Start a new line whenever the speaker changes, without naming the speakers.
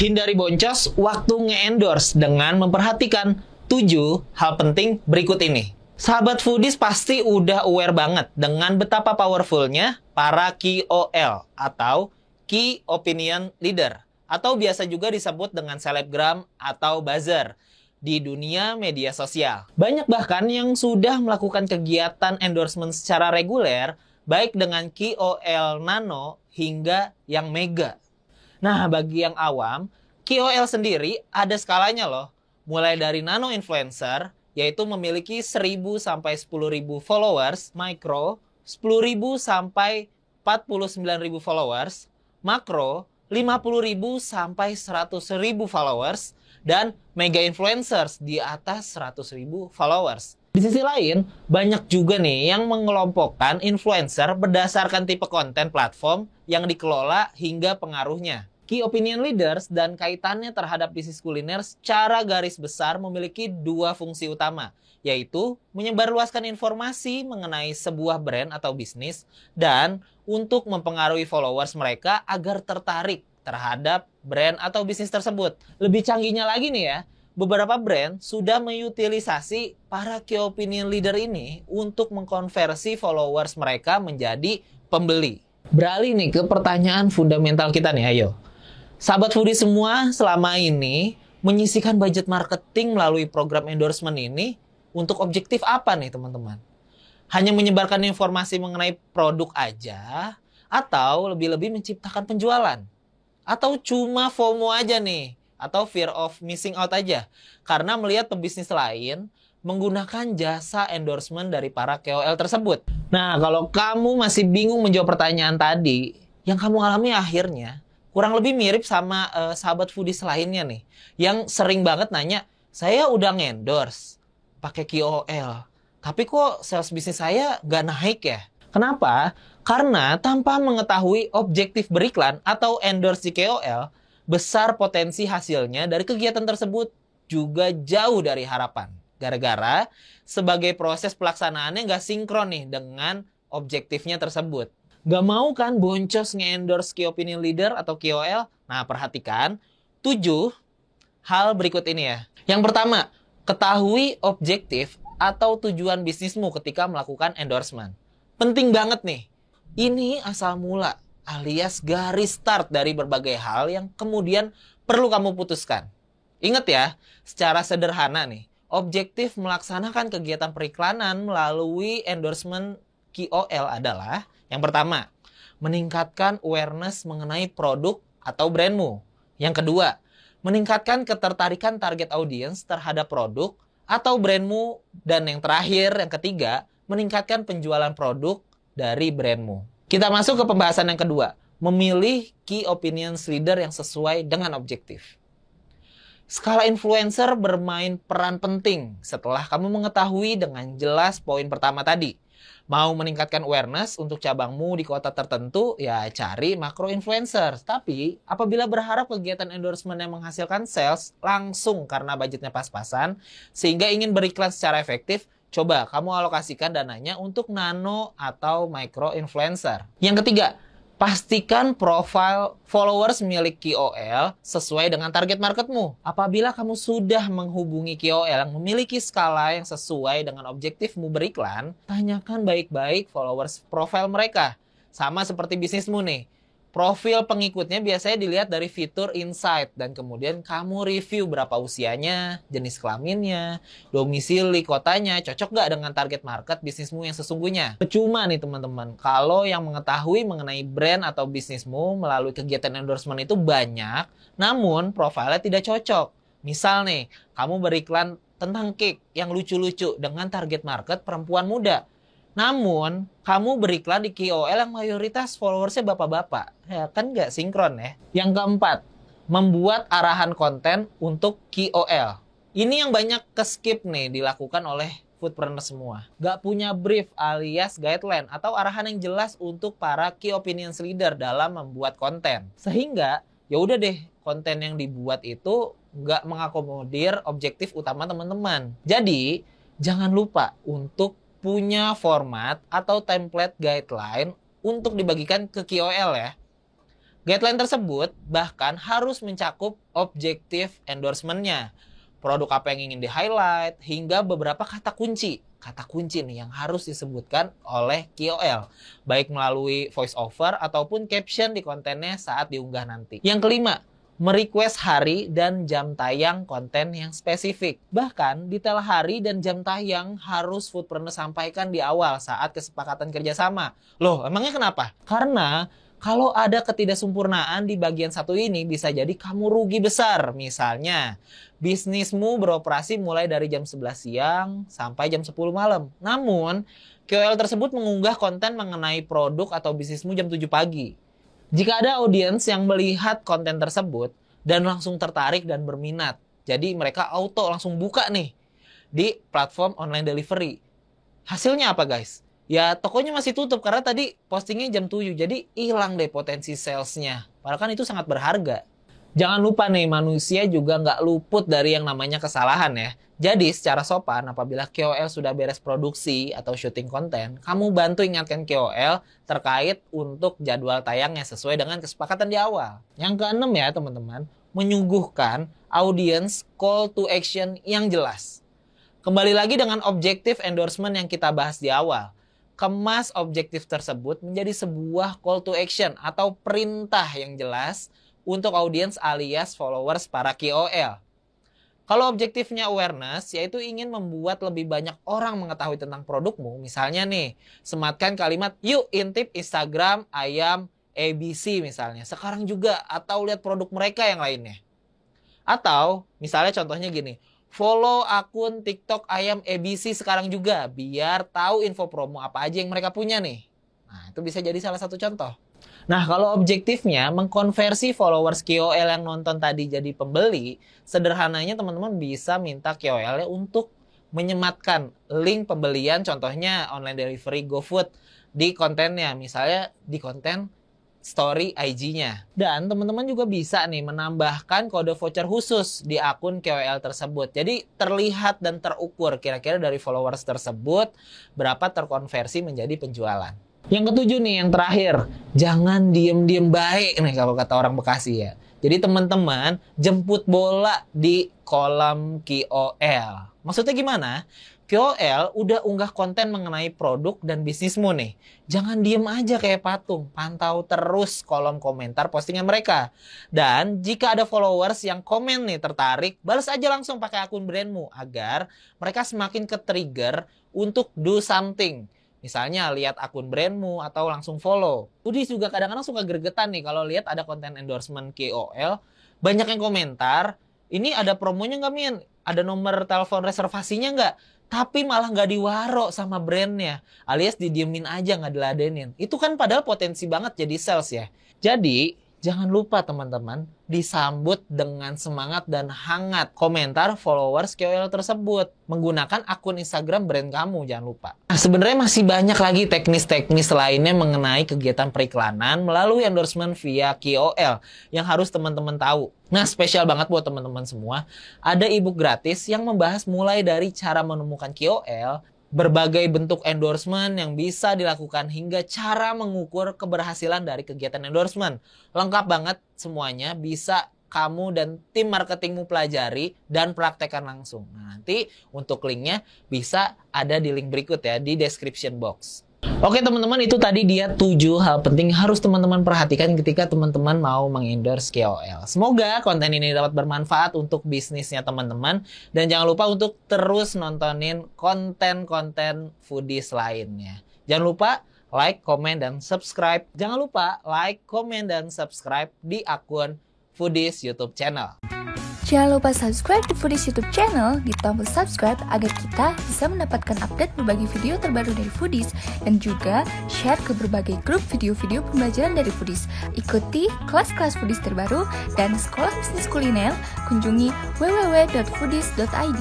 Hindari boncos waktu nge-endorse dengan memperhatikan 7 hal penting berikut ini. Sahabat foodies pasti udah aware banget dengan betapa powerfulnya para KOL atau Key Opinion Leader atau biasa juga disebut dengan selebgram atau buzzer di dunia media sosial. Banyak bahkan yang sudah melakukan kegiatan endorsement secara reguler baik dengan KOL nano hingga yang mega. Nah, bagi yang awam, KOL sendiri ada skalanya loh. Mulai dari nano influencer, yaitu memiliki 1.000 sampai 10.000 followers, micro 10.000 sampai 49.000 followers, makro 50.000 sampai 100.000 followers, dan mega influencers di atas 100.000 followers. Di sisi lain, banyak juga nih yang mengelompokkan influencer berdasarkan tipe konten platform yang dikelola hingga pengaruhnya. Key Opinion Leaders dan kaitannya terhadap bisnis kuliner secara garis besar memiliki 2 fungsi utama, yaitu menyebarluaskan informasi mengenai sebuah brand atau bisnis dan untuk mempengaruhi followers mereka agar tertarik terhadap brand atau bisnis tersebut. Lebih canggihnya lagi nih ya, beberapa brand sudah mengutilisasi para Key Opinion Leader ini untuk mengkonversi followers mereka menjadi pembeli. Beralih nih ke pertanyaan fundamental kita nih, ayo. Sahabat foodie semua selama ini menyisihkan budget marketing melalui program endorsement ini untuk objektif apa nih teman-teman? Hanya menyebarkan informasi mengenai produk aja? Atau lebih-lebih menciptakan penjualan? Atau cuma FOMO aja nih? Atau fear of missing out aja? Karena melihat pebisnis lain menggunakan jasa endorsement dari para KOL tersebut. Nah, kalau kamu masih bingung menjawab pertanyaan tadi, yang kamu alami akhirnya kurang lebih mirip sama sahabat foodies lainnya nih, yang sering banget nanya, saya udah ngendorse pakai KOL, tapi kok sales bisnis saya nggak naik ya? Kenapa? Karena tanpa mengetahui objektif beriklan atau endorse di KOL, besar potensi hasilnya dari kegiatan tersebut juga jauh dari harapan. Gara-gara sebagai proses pelaksanaannya nggak sinkron nih dengan objektifnya tersebut. Gak mau kan boncos nge-endorse Key Opinion Leader atau KOL? Nah, perhatikan 7 hal berikut ini ya. Yang pertama, ketahui objektif atau tujuan bisnismu ketika melakukan endorsement. Penting banget nih. Ini asal mula alias garis start dari berbagai hal yang kemudian perlu kamu putuskan. Ingat ya, secara sederhana nih, objektif melaksanakan kegiatan periklanan melalui endorsement KOL adalah yang pertama, meningkatkan awareness mengenai produk atau brandmu. Yang kedua, meningkatkan ketertarikan target audience terhadap produk atau brandmu. Dan yang terakhir, yang ketiga, meningkatkan penjualan produk dari brandmu. Kita masuk ke pembahasan yang kedua, memilih Key Opinion Leader yang sesuai dengan objektif. Skala influencer bermain peran penting setelah kamu mengetahui dengan jelas poin pertama tadi. Mau meningkatkan awareness untuk cabangmu di kota tertentu, ya cari makro influencer. Tapi, apabila berharap kegiatan endorsement yang menghasilkan sales langsung karena budgetnya pas-pasan, sehingga ingin beriklan secara efektif, coba kamu alokasikan dananya untuk nano atau micro influencer. Yang ketiga, pastikan profil followers milik KOL sesuai dengan target marketmu. Apabila kamu sudah menghubungi KOL yang memiliki skala yang sesuai dengan objektifmu beriklan, tanyakan baik-baik followers profil mereka. Sama seperti bisnismu nih. Profil pengikutnya biasanya dilihat dari fitur insight dan kemudian kamu review berapa usianya, jenis kelaminnya, domisili kotanya, cocok nggak dengan target market bisnismu yang sesungguhnya. Percuma nih teman-teman, kalau yang mengetahui mengenai brand atau bisnismu melalui kegiatan endorsement itu banyak, namun profilnya tidak cocok. Misal nih, kamu beriklan tentang cake yang lucu-lucu dengan target market perempuan muda. Namun, kamu beriklan di KOL yang mayoritas followersnya bapak-bapak. Ya kan nggak sinkron ya. Yang keempat, membuat arahan konten untuk KOL. Ini yang banyak ke-skip nih dilakukan oleh foodpreneur semua. Nggak punya brief alias guideline atau arahan yang jelas untuk para Key Opinion Leader dalam membuat konten. Sehingga, ya udah deh, konten yang dibuat itu nggak mengakomodir objektif utama teman-teman. Jadi, jangan lupa untuk punya format atau template guideline untuk dibagikan ke KOL ya. Guideline tersebut bahkan harus mencakup objektif endorsement-nya, produk apa yang ingin di-highlight, hingga beberapa kata kunci. Kata kunci nih yang harus disebutkan oleh KOL, baik melalui voice over ataupun caption di kontennya saat diunggah nanti. Yang kelima, merequest hari dan jam tayang konten yang spesifik. Bahkan detail hari dan jam tayang harus Foodpreneur sampaikan di awal saat kesepakatan kerjasama. Loh, emangnya kenapa? Karena kalau ada ketidaksempurnaan di bagian satu ini, bisa jadi kamu rugi besar. Misalnya, bisnismu beroperasi mulai dari jam 11 siang sampai jam 10 malam. Namun, KOL tersebut mengunggah konten mengenai produk atau bisnismu jam 7 pagi. Jika ada audiens yang melihat konten tersebut dan langsung tertarik dan berminat, jadi mereka auto langsung buka nih di platform online delivery. Hasilnya apa guys? Ya tokonya masih tutup karena tadi postingnya jam 7, jadi hilang deh potensi salesnya. Padahal kan itu sangat berharga. Jangan lupa nih, manusia juga nggak luput dari yang namanya kesalahan ya. Jadi secara sopan, apabila KOL sudah beres produksi atau syuting konten, kamu bantu ingatkan KOL terkait untuk jadwal tayangnya sesuai dengan kesepakatan di awal. Yang keenam ya teman-teman, menyuguhkan audience call to action yang jelas. Kembali lagi dengan objektif endorsement yang kita bahas di awal. Kemas objektif tersebut menjadi sebuah call to action atau perintah yang jelas untuk audiens alias followers para KOL. Kalau objektifnya awareness, yaitu ingin membuat lebih banyak orang mengetahui tentang produkmu, misalnya nih, sematkan kalimat, yuk intip Instagram ayam ABC misalnya, sekarang juga, atau lihat produk mereka yang lainnya. Atau, misalnya contohnya gini, follow akun TikTok ayam ABC sekarang juga, biar tahu info promo apa aja yang mereka punya nih. Nah, itu bisa jadi salah satu contoh. Nah, kalau objektifnya mengkonversi followers KOL yang nonton tadi jadi pembeli, sederhananya teman-teman bisa minta KOL-nya untuk menyematkan link pembelian, contohnya online delivery GoFood di kontennya, misalnya di konten story IG-nya. Dan teman-teman juga bisa nih menambahkan kode voucher khusus di akun KOL tersebut. Jadi terlihat dan terukur kira-kira dari followers tersebut berapa terkonversi menjadi penjualan. Yang ketujuh nih, yang terakhir, jangan diem-diem baik nih kalau kata orang Bekasi ya. Jadi teman-teman jemput bola di kolom KOL. Maksudnya gimana? KOL udah unggah konten mengenai produk dan bisnismu nih. Jangan diem aja kayak patung. Pantau terus kolom komentar postingan mereka. Dan jika ada followers yang komen nih tertarik, balas aja langsung pakai akun brandmu agar mereka semakin ke-trigger untuk do something. Misalnya lihat akun brandmu atau langsung follow. Foodies juga kadang-kadang suka gregetan nih kalau lihat ada konten endorsement KOL. Banyak yang komentar, ini ada promonya nggak Min? Ada nomor telepon reservasinya nggak? Tapi malah nggak diwaro sama brandnya, alias didiemin aja, nggak diladenin. Itu kan padahal potensi banget jadi sales ya. Jadi jangan lupa teman-teman disambut dengan semangat dan hangat komentar followers KOL tersebut menggunakan akun Instagram brand kamu, jangan lupa. Nah, sebenarnya masih banyak lagi teknis-teknis lainnya mengenai kegiatan periklanan melalui endorsement via KOL yang harus teman-teman tahu. Nah, spesial banget buat teman-teman semua, ada ebook gratis yang membahas mulai dari cara menemukan KOL, berbagai bentuk endorsement yang bisa dilakukan hingga cara mengukur keberhasilan dari kegiatan endorsement. Lengkap banget semuanya, bisa kamu dan tim marketingmu pelajari dan praktekkan langsung. Nah, nanti untuk linknya bisa ada di link berikut ya, di description box. Oke teman-teman, itu tadi dia 7 hal penting harus teman-teman perhatikan ketika teman-teman mau mengendorse KOL. Semoga konten ini dapat bermanfaat untuk bisnisnya teman-teman. Dan jangan lupa untuk terus nontonin konten-konten foodies lainnya. Jangan lupa like, komen, dan subscribe. Jangan lupa like, komen, dan subscribe di akun Foodies YouTube channel.
Jangan lupa subscribe di Foodies YouTube channel di tombol subscribe agar kita bisa mendapatkan update berbagai video terbaru dari Foodies dan juga share ke berbagai grup video-video pembelajaran dari Foodies. Ikuti kelas-kelas Foodies terbaru dan sekolah bisnis kuliner, kunjungi www.foodies.id.